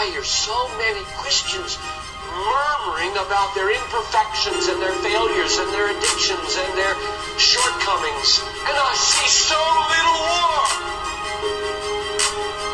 why are so many Christians murmuring about their imperfections and their failures and their addictions and their shortcomings. And I see so little war.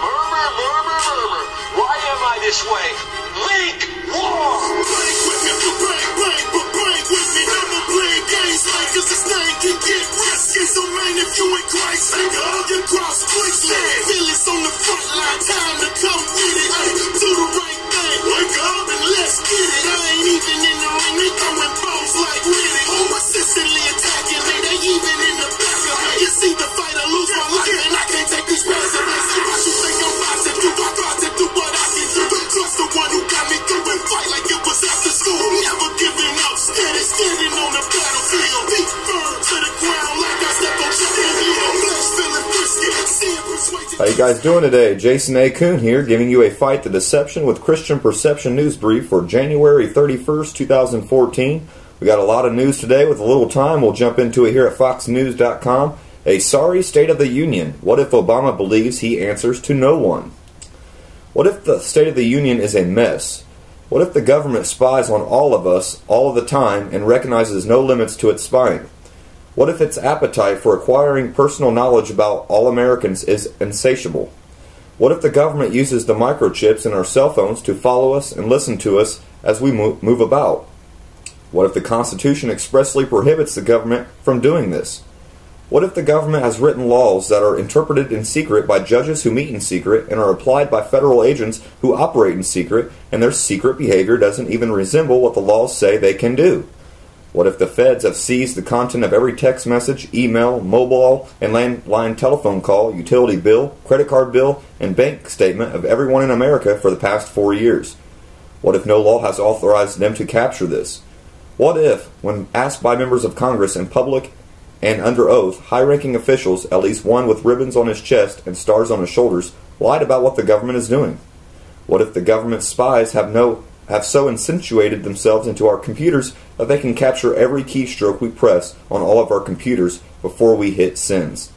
Murmur, murmur, murmur. Why am I this way? Link war. Bang with me, bang with me. Never play games like cause this thing can get risky. So man, if you ain't Christ, take all your cross quickly. Feel it's on the front line, time to come with it. Hey, do the right thing, wake up and let's get it. I ain't even in the ring, they throwing bombs like with it. Persistently attacking me, they even in the back of me. You see the fight, I lose my life, and I can't take these precedents. What you think I'm about to do? I got to do what I can do. Trust the one who got me through and fight like it was after school. Never giving up, steady standing on the battlefield. Feet firm to the ground like I step on champion heel. Flesh feeling frisky, seeing persuasion. How you guys doing today? Jason A. Kuhn here, giving you a Fight the Deception with Christian Perception news brief for January 31st, 2014. We got a lot of news today. With a little time, we'll jump into it here at FoxNews.com. A sorry State of the Union. What if Obama believes he answers to no one? What if the State of the Union is a mess? What if the government spies on all of us all of the time and recognizes no limits to its spying? What if its appetite for acquiring personal knowledge about all Americans is insatiable? What if the government uses the microchips in our cell phones to follow us and listen to us as we move about? What if the Constitution expressly prohibits the government from doing this? What if the government has written laws that are interpreted in secret by judges who meet in secret and are applied by federal agents who operate in secret, and their secret behavior doesn't even resemble what the laws say they can do? What if the feds have seized the content of every text message, email, mobile, and landline telephone call, utility bill, credit card bill, and bank statement of everyone in America for the past 4 years? What if no law has authorized them to capture this? What if, when asked by members of Congress in public and under oath, high-ranking officials, at least one with ribbons on his chest and stars on his shoulders, lied about what the government is doing? What if the government spies have so insinuated themselves into our computers that they can capture every keystroke we press on all of our computers before we hit sends?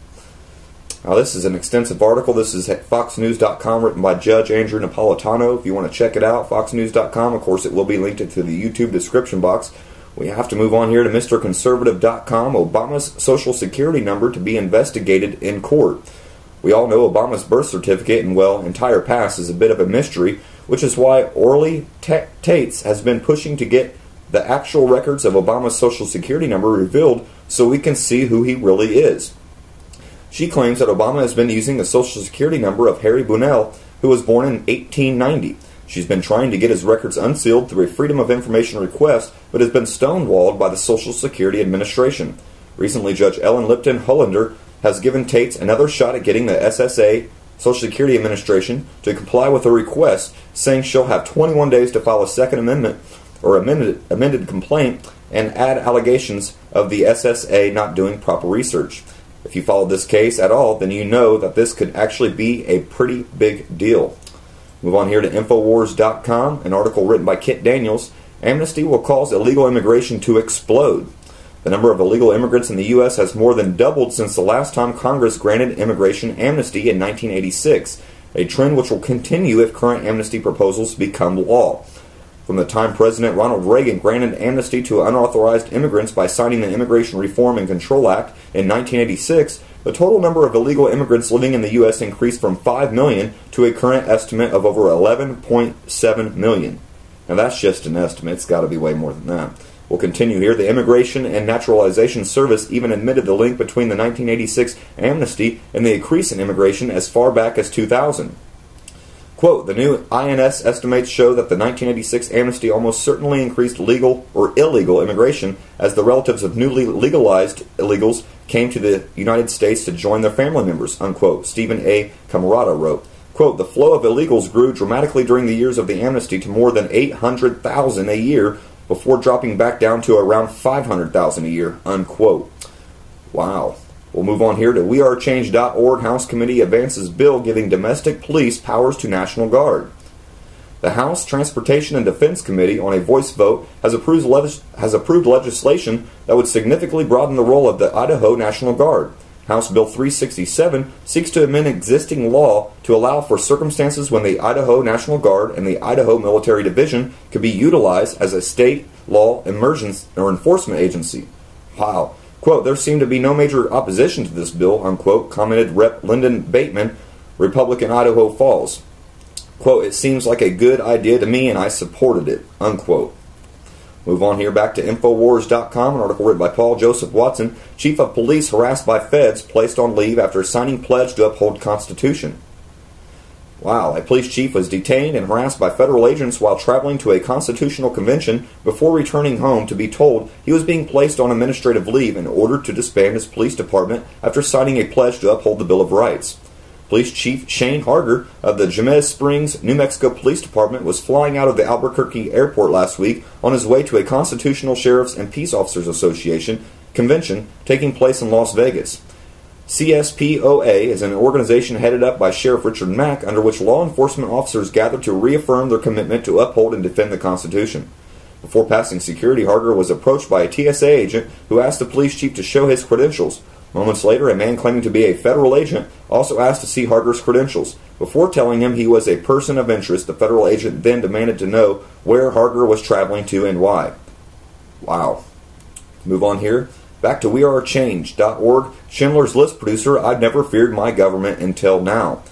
Now, this is an extensive article. This is at FoxNews.com, written by Judge Andrew Napolitano. If you want to check it out, FoxNews.com. Of course, it will be linked to the YouTube description box. We have to move on here to MrConservative.com. Obama's Social Security number to be investigated in court. We all know Obama's birth certificate and, well, entire past is a bit of a mystery, which is why Orly Tates has been pushing to get the actual records of Obama's Social Security number revealed so we can see who he really is. She claims that Obama has been using the Social Security number of Harry Bunnell, who was born in 1890. She's been trying to get his records unsealed through a Freedom of Information request, but has been stonewalled by the Social Security Administration. Recently, Judge Ellen Lipton Hollander has given Tates another shot at getting the SSA, Social Security Administration, to comply with her request, saying she'll have 21 days to file a Second Amendment or amended complaint and add allegations of the SSA not doing proper research. If you followed this case at all, then you know that this could actually be a pretty big deal. Move on here to Infowars.com, an article written by Kit Daniels. Amnesty will cause illegal immigration to explode. The number of illegal immigrants in the U.S. has more than doubled since the last time Congress granted immigration amnesty in 1986, a trend which will continue if current amnesty proposals become law. From the time President Ronald Reagan granted amnesty to unauthorized immigrants by signing the Immigration Reform and Control Act in 1986, the total number of illegal immigrants living in the U.S. increased from 5 million to a current estimate of over 11.7 million. Now that's just an estimate. It's got to be way more than that. We'll continue here. The Immigration and Naturalization Service even admitted the link between the 1986 amnesty and the increase in immigration as far back as 2000. Quote, the new INS estimates show that the 1986 amnesty almost certainly increased legal or illegal immigration as the relatives of newly legalized illegals came to the United States to join their family members, unquote, Stephen A. Camarada wrote. Quote, the flow of illegals grew dramatically during the years of the amnesty to more than 800,000 a year before dropping back down to around 500,000 a year, unquote. Wow. We'll move on here to wearechange.org. House Committee advances bill giving domestic police powers to National Guard. The House Transportation and Defense Committee, on a voice vote, has approved legislation that would significantly broaden the role of the Idaho National Guard. House Bill 367 seeks to amend existing law to allow for circumstances when the Idaho National Guard and the Idaho Military Division could be utilized as a state law emergency or enforcement agency. Wow. Quote, there seemed to be no major opposition to this bill, unquote, commented Rep. Lyndon Bateman, Republican, Idaho Falls. Quote, it seems like a good idea to me and I supported it, unquote. Move on here back to Infowars.com, an article written by Paul Joseph Watson. Chief of Police harassed by feds, placed on leave after signing pledge to uphold Constitution. Wow, a police chief was detained and harassed by federal agents while traveling to a constitutional convention before returning home to be told he was being placed on administrative leave in order to disband his police department after signing a pledge to uphold the Bill of Rights. Police Chief Shane Harger of the Jemez Springs, New Mexico Police Department was flying out of the Albuquerque airport last week on his way to a Constitutional Sheriffs and Peace Officers Association convention taking place in Las Vegas. CSPOA is an organization headed up by Sheriff Richard Mack, under which law enforcement officers gather to reaffirm their commitment to uphold and defend the Constitution. Before passing security, Harger was approached by a TSA agent who asked the police chief to show his credentials. Moments later, a man claiming to be a federal agent also asked to see Harger's credentials. Before telling him he was a person of interest, the federal agent then demanded to know where Harger was traveling to and why. Wow. Move on here. Back to wearechange.org. Schindler's List producer, I'd never feared my government until now.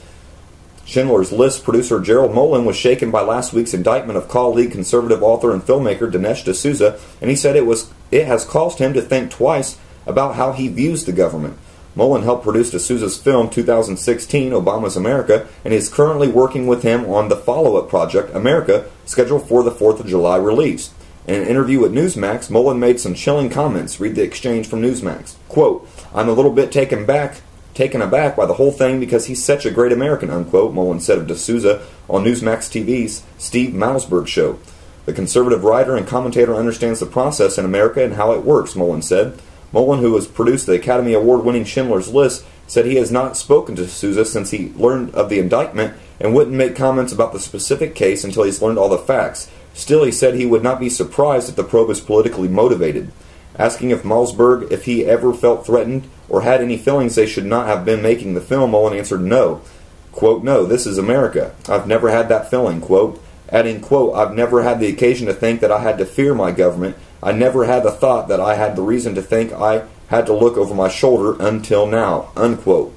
Schindler's List producer Gerald Mullen was shaken by last week's indictment of colleague, conservative author and filmmaker Dinesh D'Souza, and he said it has caused him to think twice about how he views the government. Mullen helped produce D'Souza's film 2016, Obama's America, and is currently working with him on the follow-up project, America, scheduled for the 4th of July release. In an interview with Newsmax, Mullen made some chilling comments. Read the exchange from Newsmax. Quote, I'm a little bit taken aback by the whole thing because he's such a great American, unquote, Mullen said of D'Souza on Newsmax TV's Steve Malzberg show. The conservative writer and commentator understands the process in America and how it works, Mullen said. Mullen, who has produced the Academy Award-winning Schindler's List, said he has not spoken to D'Souza since he learned of the indictment and wouldn't make comments about the specific case until he's learned all the facts. Still, he said he would not be surprised if the probe is politically motivated. Asking if Malzberg if he ever felt threatened or had any feelings they should not have been making the film, Mullen answered no. Quote, no, this is America. I've never had that feeling, quote. Adding, quote, I've never had the occasion to think that I had to fear my government. I never had the thought that I had the reason to think I had to look over my shoulder until now, unquote.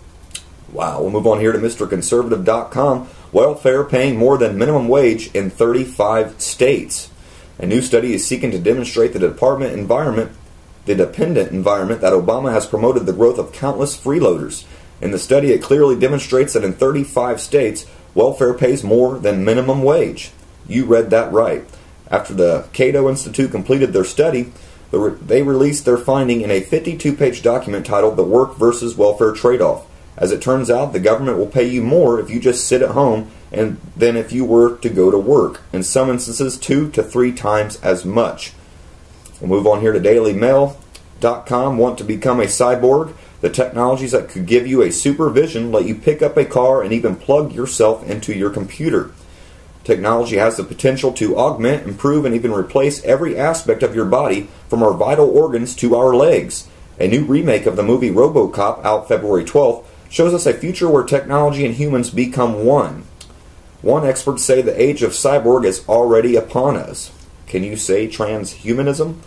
Wow, we'll move on here to MrConservative.com. Welfare paying more than minimum wage in 35 states. A new study is seeking to demonstrate the dependent environment that Obama has promoted the growth of countless freeloaders. In the study, it clearly demonstrates that in 35 states, welfare pays more than minimum wage. You read that right. After the Cato Institute completed their study, they released their finding in a 52-page document titled The Work versus Welfare Trade-Off. As it turns out, the government will pay you more if you just sit at home than if you were to go to work. In some instances, 2 to 3 times as much. We'll move on here to DailyMail.com. Want to become a cyborg? The technologies that could give you a supervision let you pick up a car and even plug yourself into your computer. Technology has the potential to augment, improve, and even replace every aspect of your body, from our vital organs to our legs. A new remake of the movie RoboCop, out February 12th, shows us a future where technology and humans become one. One expert say the age of cyborg is already upon us. Can you say transhumanism?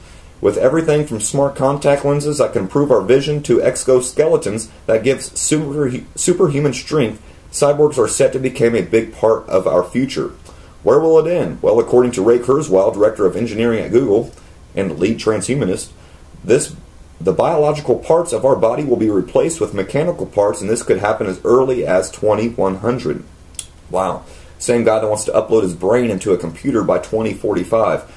With everything from smart contact lenses that can improve our vision to exoskeletons that give superhuman strength, cyborgs are set to become a big part of our future. Where will it end? Well, according to Ray Kurzweil, director of engineering at Google and lead transhumanist, the biological parts of our body will be replaced with mechanical parts, and this could happen as early as 2100. Wow. Same guy that wants to upload his brain into a computer by 2045.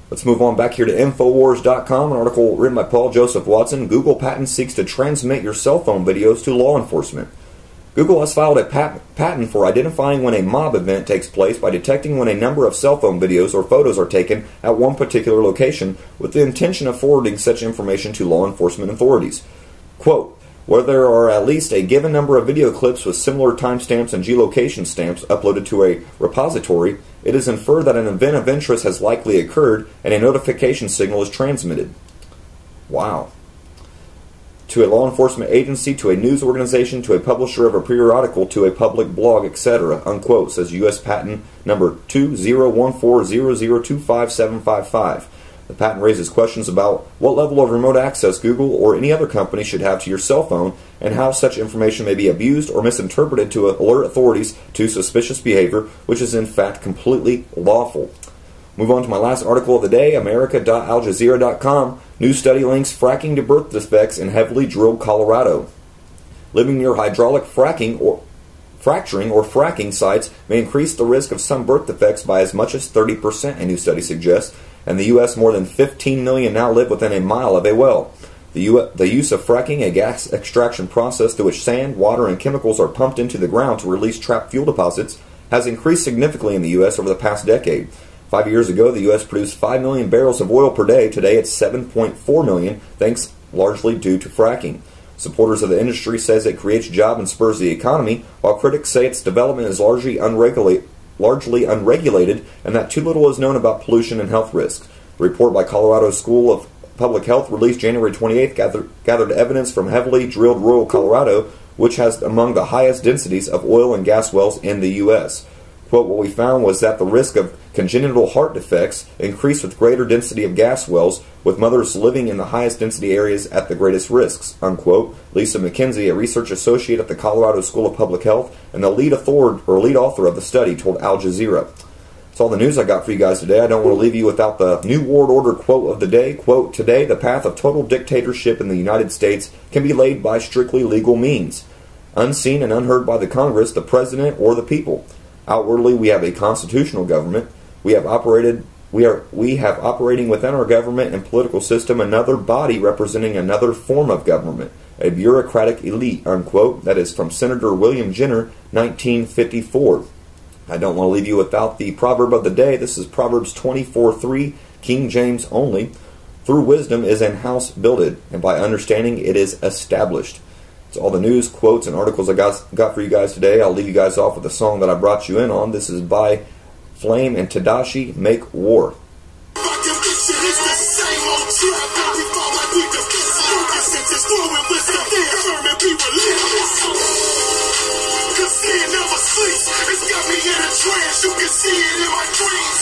Let's move on back here to Infowars.com, an article written by Paul Joseph Watson. Google patent seeks to transmit your cell phone videos to law enforcement. Google has filed a patent for identifying when a mob event takes place by detecting when a number of cell phone videos or photos are taken at one particular location, with the intention of forwarding such information to law enforcement authorities. Quote, where there are at least a given number of video clips with similar timestamps and geolocation stamps uploaded to a repository, it is inferred that an event of interest has likely occurred and a notification signal is transmitted. Wow. to a law enforcement agency, to a news organization, to a publisher of a periodical, to a public blog, etc., unquote, says U.S. Patent number 20140025755. The patent raises questions about what level of remote access Google or any other company should have to your cell phone and how such information may be abused or misinterpreted to alert authorities to suspicious behavior, which is in fact completely lawful. Move on to my last article of the day, America.aljazeera.com. New study links fracking to birth defects in heavily drilled Colorado. Living near hydraulic fracturing or fracking sites may increase the risk of some birth defects by as much as 30%, a new study suggests. In the U.S., more than 15 million now live within a mile of a well. The use of fracking, a gas extraction process through which sand, water, and chemicals are pumped into the ground to release trapped fuel deposits, has increased significantly in the U.S. over the past decade. 5 years ago, the U.S. produced 5 million barrels of oil per day. Today, it's 7.4 million, thanks largely due to fracking. Supporters of the industry says it creates jobs and spurs the economy, while critics say its development is largely unregulated and that too little is known about pollution and health risks. The report by Colorado School of Public Health, released January 28th, gathered evidence from heavily drilled rural Colorado, which has among the highest densities of oil and gas wells in the U.S. Quote, what we found was that the risk of congenital heart defects increased with greater density of gas wells, with mothers living in the highest density areas at the greatest risks, unquote. Lisa McKenzie, a research associate at the Colorado School of Public Health and the lead author of the study, told Al Jazeera. That's all the news I got for you guys today. I don't want to leave you without the New World Order quote of the day. Quote, today the path of total dictatorship in the United States can be laid by strictly legal means, unseen and unheard by the Congress, the President, or the people. Outwardly, we have a constitutional government. We have operating within our government and political system another body representing another form of government, a bureaucratic elite, unquote. That is from Senator William Jenner, 1954. I don't want to leave you without the proverb of the day. This is Proverbs 24:3, King James only. Through wisdom is an house builded, and by understanding it is established. It's all the news, quotes, and articles I got for you guys today. I'll leave you guys off with a song that I brought you in on. This is by Flame and Tadashi, Make War. You can see it in my dreams.